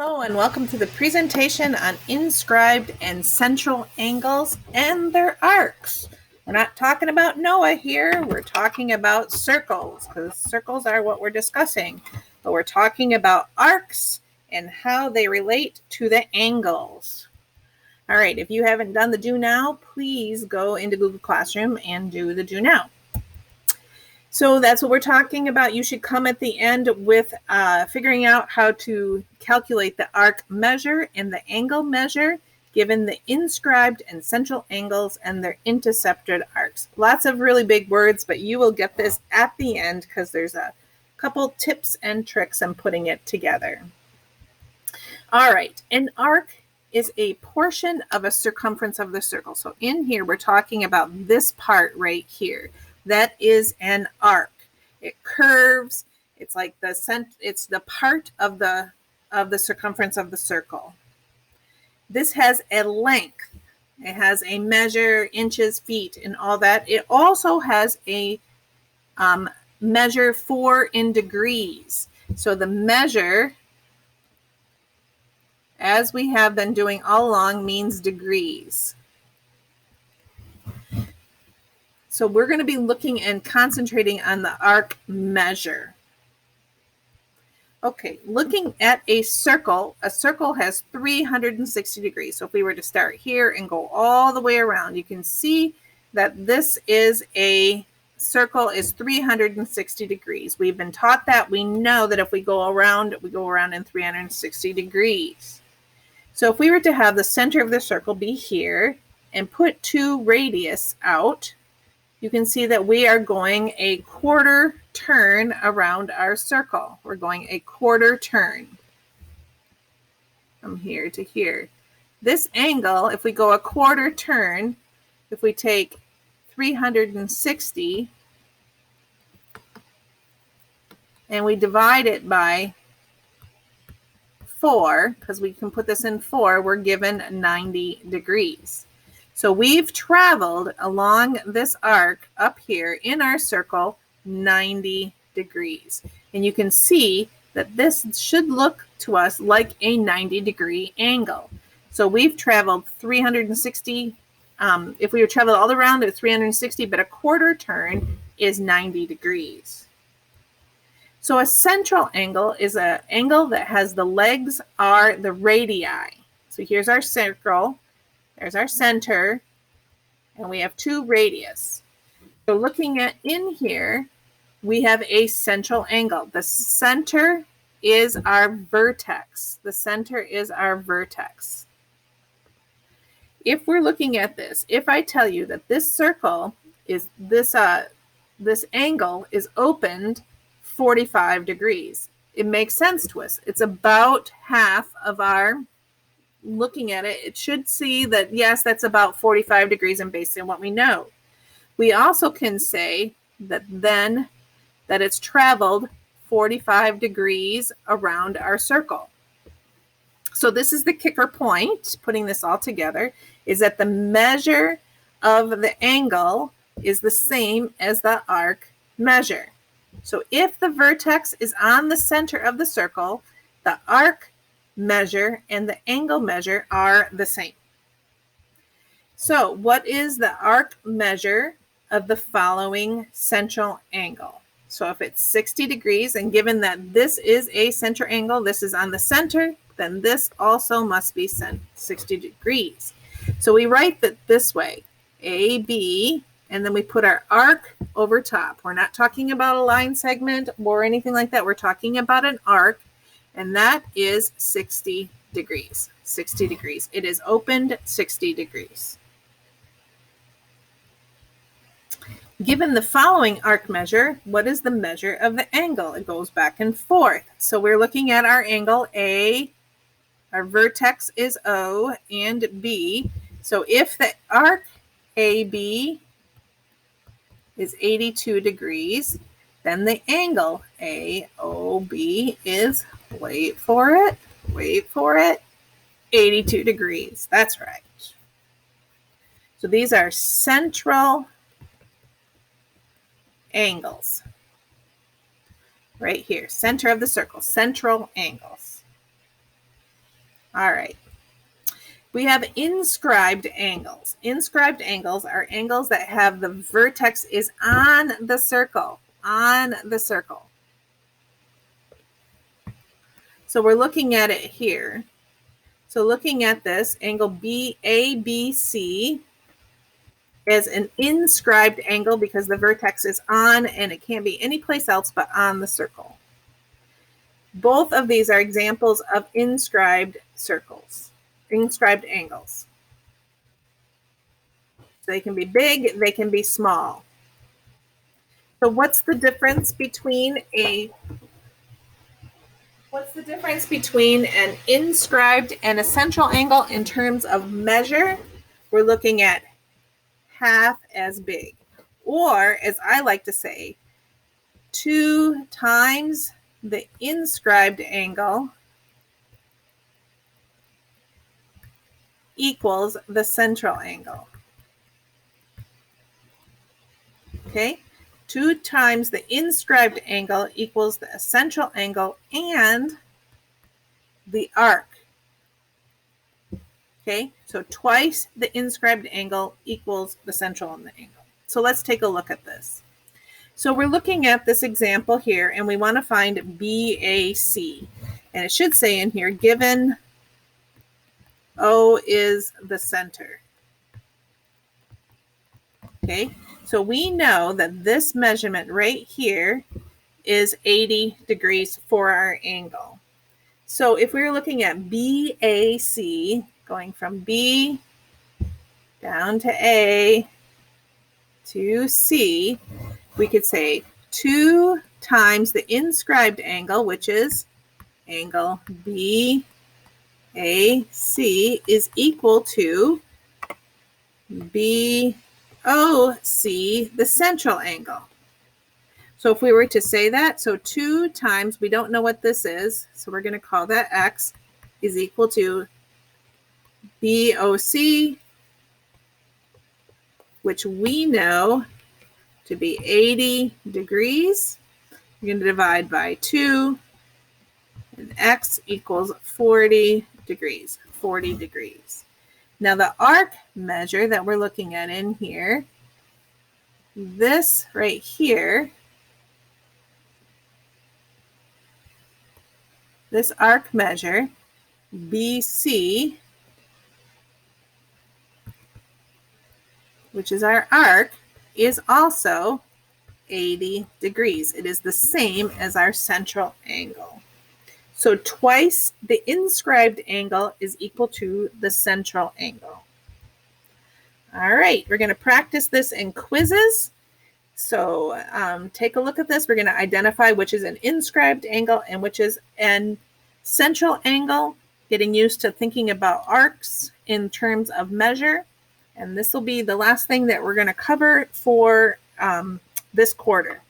Hello and welcome to the presentation on inscribed and central angles and their arcs. We're not talking about Noah here, we're talking about circles because circles are what we're discussing. But we're talking about arcs and how they relate to the angles. All right, if you haven't done the do now, please go into Google Classroom and do the do now. So that's what we're talking about. You should come at the end with figuring out how to calculate the arc measure and the angle measure given the inscribed and central angles and their intercepted arcs. Lots of really big words, but you will get this at the end because there's a couple tips and tricks on putting it together. All right, an arc is a portion of a circumference of the circle. So in here, we're talking about this part right here. That is an arc. It curves. It's like it's the part of the circumference of the circle. This has a length. It has a measure, inches, feet, and all that. It also has a measure in degrees. So the measure, as we have been doing all along, means degrees. So we're going to be looking and concentrating on the arc measure. Okay, looking at a circle has 360 degrees. So if we were to start here and go all the way around, you can see that this is a circle is 360 degrees. We've been taught that. We know that if we go around in 360 degrees. So if we were to have the center of the circle be here and put 2 radius out, you can see that we are going a quarter turn around our circle. We're going a quarter turn from here to here. This angle, if we go a quarter turn, if we take 360 and we divide it by 4, because we can put this in 4, we're given 90 degrees. So we've traveled along this arc up here in our circle 90 degrees. And you can see that this should look to us like a 90-degree angle. So we've traveled 360. If we were traveled all around at 360, but a quarter turn is 90 degrees. So a central angle is an angle that has the legs are the radii. So here's our circle. There's our center, and we have 2 radius. So looking at in here, we have a central angle. The center is our vertex. The center is our vertex. If we're looking at this, if I tell you that this circle is this angle is opened 45 degrees, it makes sense to us. It's about half of our looking at it should see that, yes, that's about 45 degrees and based on what we know. We also can say that then that it's traveled 45 degrees around our circle. So this is the kicker point, putting this all together, is that the measure of the angle is the same as the arc measure. So if the vertex is on the center of the circle, the arc measure and the angle measure are the same. So what is the arc measure of the following central angle? So if it's 60 degrees, and given that this is a center angle, this is on the center, then this also must be 60 degrees. So we write that this way, AB, and then we put our arc over top. We're not talking about a line segment or anything like that. We're talking about an arc. And that is 60 degrees. 60 degrees. It is opened 60 degrees. Given the following arc measure, what is the measure of the angle? It goes back and forth. So we're looking at our angle A. Our vertex is O and B. So if the arc AB is 82 degrees, then the angle AOB is, wait for it, 82 degrees. That's right. So these are central angles. Right here, center of the circle, central angles. All right. We have inscribed angles. Inscribed angles are angles that have the vertex is on the circle, So we're looking at it here. So looking at this angle ABC is an inscribed angle because the vertex is on and it can't be any place else but on the circle. Both of these are examples of inscribed circles, inscribed angles. So they can be big, they can be small. So what's the difference between an inscribed and a central angle in terms of measure? We're looking at half as big, or as I like to say, 2 times the inscribed angle equals the central angle. Okay, 2 times the inscribed angle equals the central angle and the arc. Okay, so twice the inscribed angle equals the central angle. So let's take a look at this. So we're looking at this example here, and we want to find BAC. And it should say in here, given O is the center. Okay, so we know that this measurement right here is 80 degrees for our angle. So if we were looking at BAC, going from B down to A to C, we could say 2 times the inscribed angle, which is angle BAC, is equal to BOC, the central angle. So if we were to say that, so 2 times, we don't know what this is, so we're going to call that X, is equal to BOC, which we know to be 80 degrees. We're going to divide by 2, and X equals 40 degrees, 40 degrees. Now the arc measure that we're looking at in here, this right here, this arc measure, BC, which is our arc, is also 80 degrees. It is the same as our central angle. So twice the inscribed angle is equal to the central angle. All right, we're going to practice this in quizzes. So take a look at this. We're going to identify which is an inscribed angle and which is an central angle, getting used to thinking about arcs in terms of measure. And this will be the last thing that we're going to cover for this quarter.